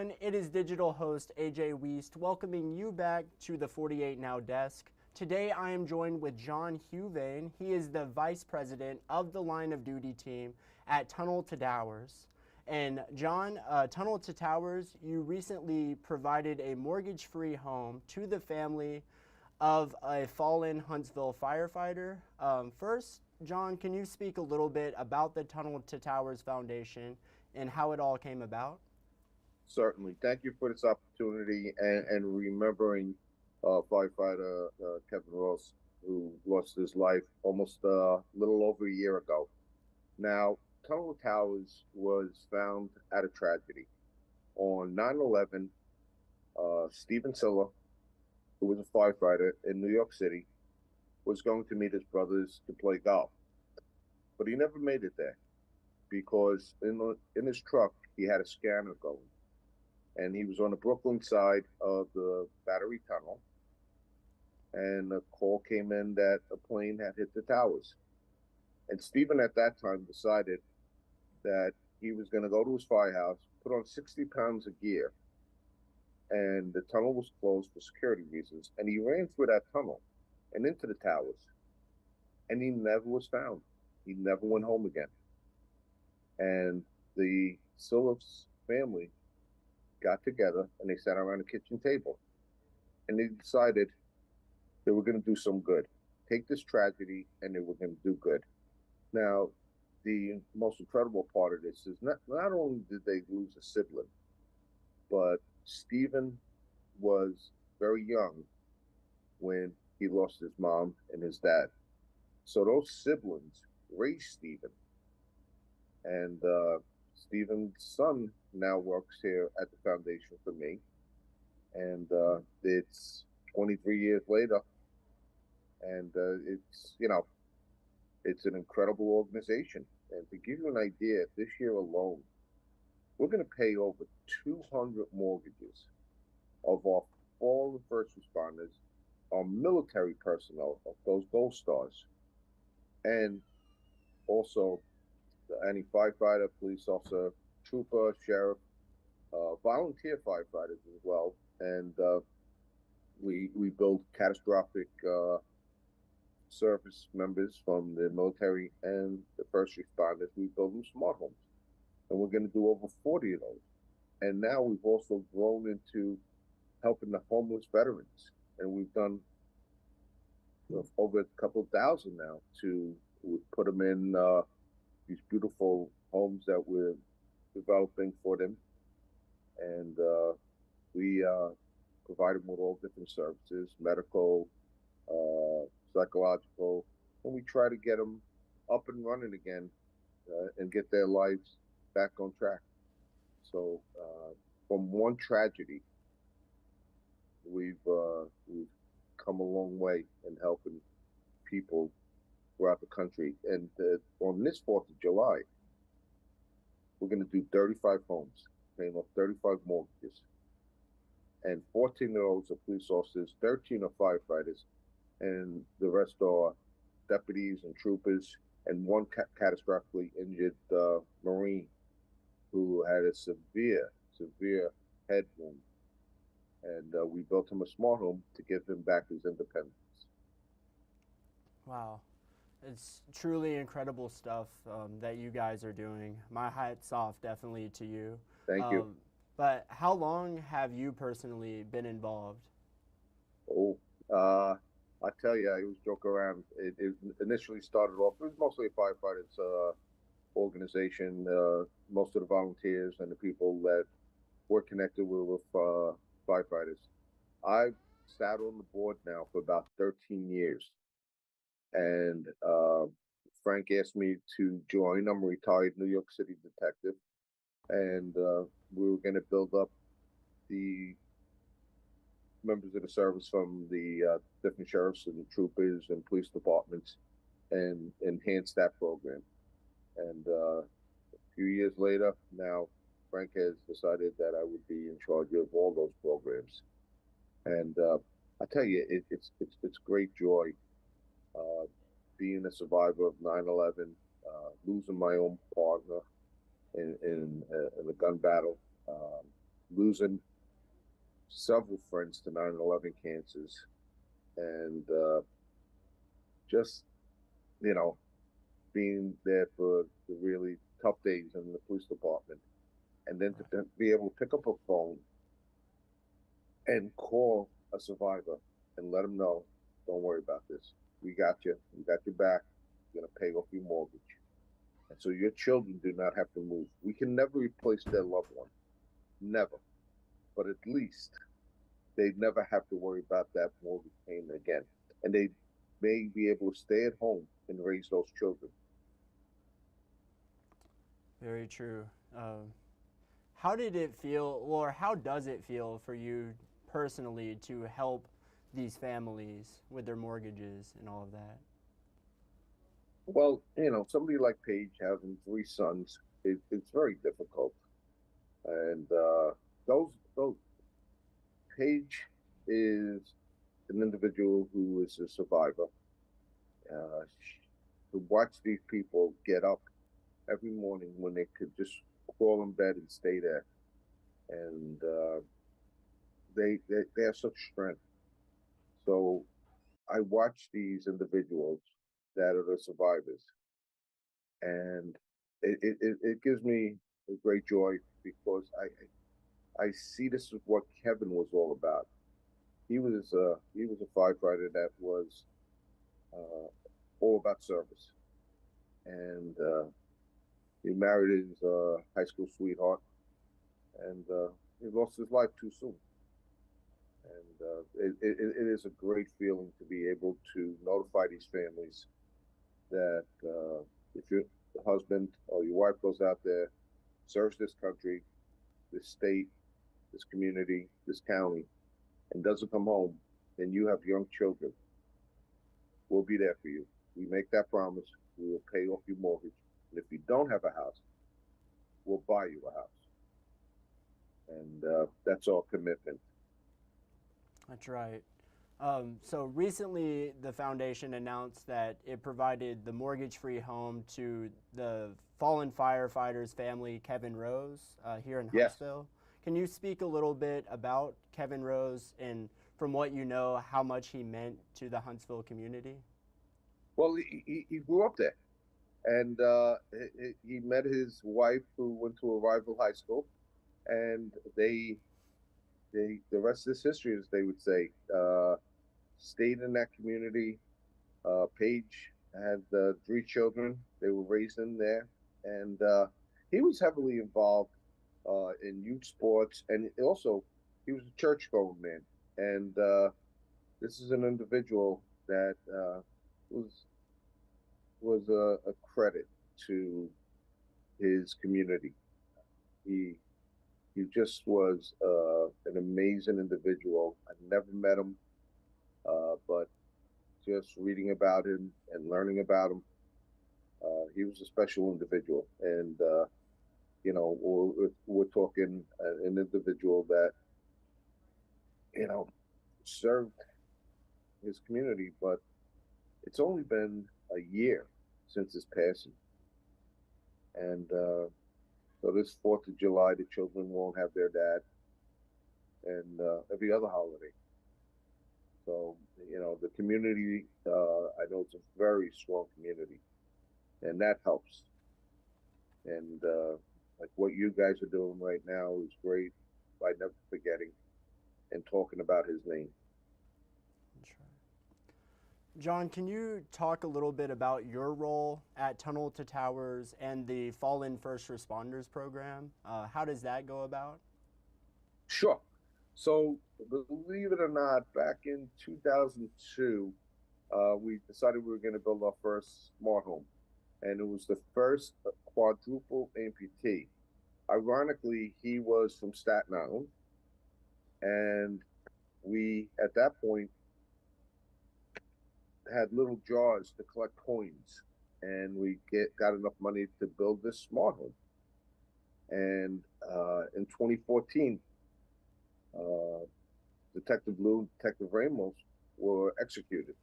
And it is digital host AJ Weist welcoming you back to the 48 Now desk. Today I am joined with John Huvane. He is the vice president of the line of duty team at Tunnel to Towers. And John, Tunnel to Towers, you recently provided a mortgage-free home to the family of a fallen Huntsville firefighter. First, John, can you speak a little bit about the Tunnel to Towers Foundation and how it all came about? Certainly. Thank you for this opportunity and remembering firefighter Kevin Ross, who lost his life almost a little over a year ago. Now, Tunnel Towers was found at a tragedy. On 9/11, Stephen Silla, who was a firefighter in New York City, was going to meet his brothers to play golf. But he never made it there because in his truck, he had a scanner going. And he was on the Brooklyn side of the Battery Tunnel, and a call came in that a plane had hit the towers. And Stephen at that time decided that he was going to go to his firehouse, put on 60 pounds of gear, and the tunnel was closed for security reasons. And he ran through that tunnel and into the towers, and he never was found. He never went home again. And the Sillips family got together and they sat around a kitchen table and they decided they were going to do some good. Take this tragedy and they were going to do good. Now, the most incredible part of this is not only did they lose a sibling, but Stephen was very young when he lost his mom and his dad. So those siblings raised Stephen. And Stephen's son now works here at the foundation for me. And it's 23 years later. And it's an incredible organization. And to give you an idea, this year alone, we're going to pay over 200 mortgages of our fallen first responders, our military personnel, of those Gold Stars, and also any firefighter, police officer, trooper, sheriff, volunteer firefighters as well. And we build catastrophic service members from the military and the first responders. We build them smart homes. And we're going to do over 40 of those. And now we've also grown into helping the homeless veterans. And we've done over a couple thousand now to put them in these beautiful homes that we're developing for them. And we provide them with all different services, medical, psychological, and we try to get them up and running again and get their lives back on track. So from one tragedy, we've come a long way in helping people throughout the country. And on this 4th of July, we're going to do 35 homes, paying off 35 mortgages. And 14 of those are police officers, 13 are firefighters, and the rest are deputies and troopers, and one catastrophically injured Marine who had a severe head wound. And we built him a smart home to give him back his independence. Wow. It's truly incredible stuff that you guys are doing. My hat's off definitely to you. Thank you. But how long have you personally been involved? Oh, I tell you, I always joke around. It initially started off, it was mostly a firefighters organization. Most of the volunteers and the people that were connected with firefighters. I've sat on the board now for about 13 years. And Frank asked me to join. I'm a retired New York City detective. And we were going to build up the members of the service from the different sheriffs and troopers and police departments and enhance that program. And a few years later, now Frank has decided that I would be in charge of all those programs. And I tell you, it's great joy being a survivor of 9/11, losing my own partner in a gun battle. losing several friends to 9/11 cancers, and just you know being there for the really tough days in the police department, and then to be able to pick up a phone and call a survivor and let them know, don't worry about this. We got you. We got your back. We're going to pay off your mortgage. And so your children do not have to move. We can never replace their loved one. Never. But at least they never have to worry about that mortgage payment again. And they may be able to stay at home and raise those children. Very true. How did it feel, or how does it feel for you personally to help these families with their mortgages and all of that? Well, somebody like Paige having three sons, it's very difficult. And those Paige is an individual who is a survivor. Uh, to watch these people get up every morning when they could just crawl in bed and stay there, and they have such strength. So I watch these individuals that are the survivors, and it gives me a great joy because I see this is what Kevin was all about. He was a firefighter that was uh, all about service, and he married his high school sweetheart, and he lost his life too soon. And it is a great feeling to be able to notify these families that if your husband or your wife goes out there, serves this country, this state, this community, this county, and doesn't come home, and you have young children, we'll be there for you. We make that promise. We will pay off your mortgage. And if you don't have a house, we'll buy you a house. And that's our commitment. That's right. So recently, the foundation announced that it provided the mortgage-free home to the fallen firefighter's family, Kevin Rose, here in Yes. Huntsville. Can you speak a little bit about Kevin Rose and, from what you know, how much he meant to the Huntsville community? Well, he grew up there, and he met his wife, who went to a rival high school, and the rest is history, as they would say. Stayed in that community. Paige had three children. They were raised in there, and he was heavily involved in youth sports, and also he was a church-going man. And this is an individual that was a credit to his community. He he just was an amazing individual. I never met him, but just reading about him and learning about him, he was a special individual. And we're talking an individual that you know served his community, but it's only been a year since his passing, and so this 4th of July, the children won't have their dad, and every other holiday. So the community, I know it's a very strong community, and that helps. And like what you guys are doing right now is great by never forgetting and talking about his name. That's right. John, can you talk a little bit about your role at Tunnel to Towers and the Fallen First Responders program? How does that go about? Sure. So, believe it or not, back in 2002, we decided we were going to build our first smart home, and it was the first quadruple amputee. Ironically, he was from Staten Island, and we, at that point, had little jars to collect coins, and we got enough money to build this smart home. And in 2014, uh, Detective Lou and Detective Ramos were executed,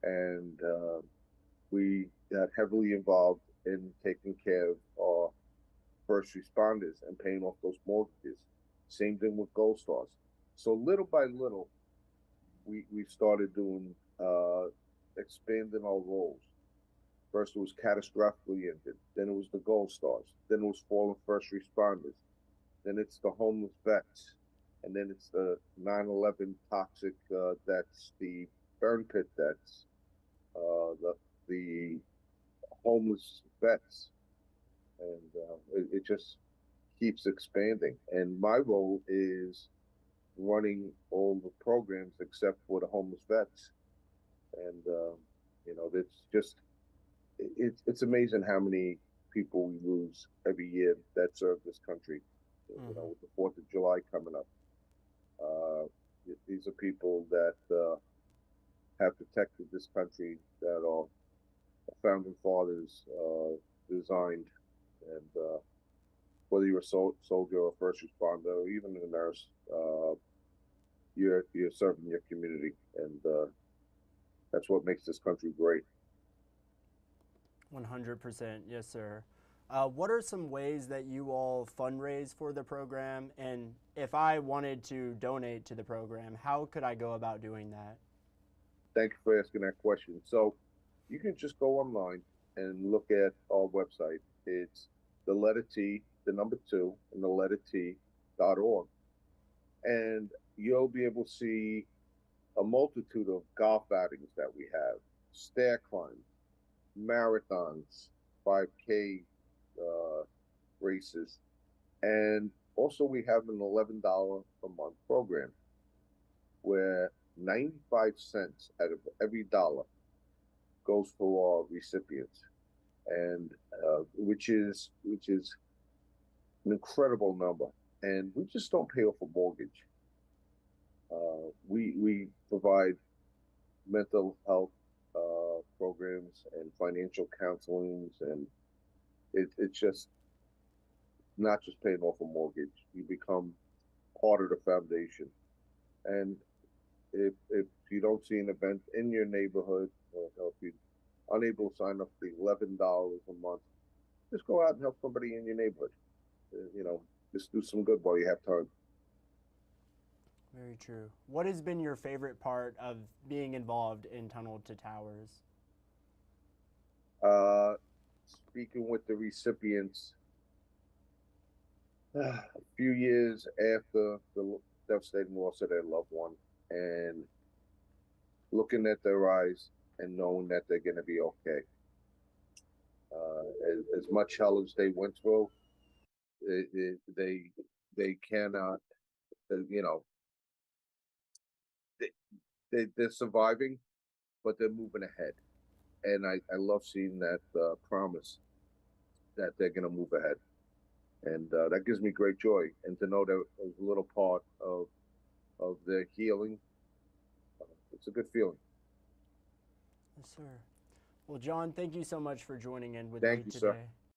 and we got heavily involved in taking care of our first responders and paying off those mortgages. Same thing with Gold Stars. So little by little, we started doing expanding our roles. First, it was catastrophically injured. Then it was the Gold Stars. Then it was fallen first responders. Then it's the homeless vets, and then it's the 9/11 toxic deaths, the burn pit deaths, the homeless vets, and it just keeps expanding. And my role is running all the programs except for the homeless vets, and it's just it's amazing how many people we lose every year that serve this country. With the Fourth of July coming up, uh, these are people that have protected this country, that our founding fathers designed, and whether you're a soldier or a first responder or even a nurse, you're serving your community, and that's what makes this country great. 100%, yes, sir. What are some ways that you all fundraise for the program? And if I wanted to donate to the program, how could I go about doing that? Thank you for asking that question. So you can just go online and look at our website. It's the letter T, the number two, and the letter T.org. And you'll be able to see a multitude of golf outings that we have, stair climbs, marathons, 5K races, and also we have an $11 a month program where 95 cents out of every dollar goes for our recipients, and which is an incredible number. And we just don't pay off a mortgage. We provide mental health programs and financial counselings, and it's just not just paying off a mortgage. You become part of the foundation. And if you don't see an event in your neighborhood, or if you're unable to sign up for the $11 a month, just go out and help somebody in your neighborhood. Just do some good while you have time. Very true. What has been your favorite part of being involved in Tunnel to Towers? Uh, Speaking with the recipients, a few years after the devastating loss of their loved one, and looking at their eyes and knowing that they're going to be okay. As much hell as they went through, they cannot, you know, they're surviving, but they're moving ahead. And I love seeing that promise that they're going to move ahead. And that gives me great joy. And to know that it was a little part of their healing, it's a good feeling. Yes, sir. Well, John, thank you so much for joining in with Thank me you, sir. today.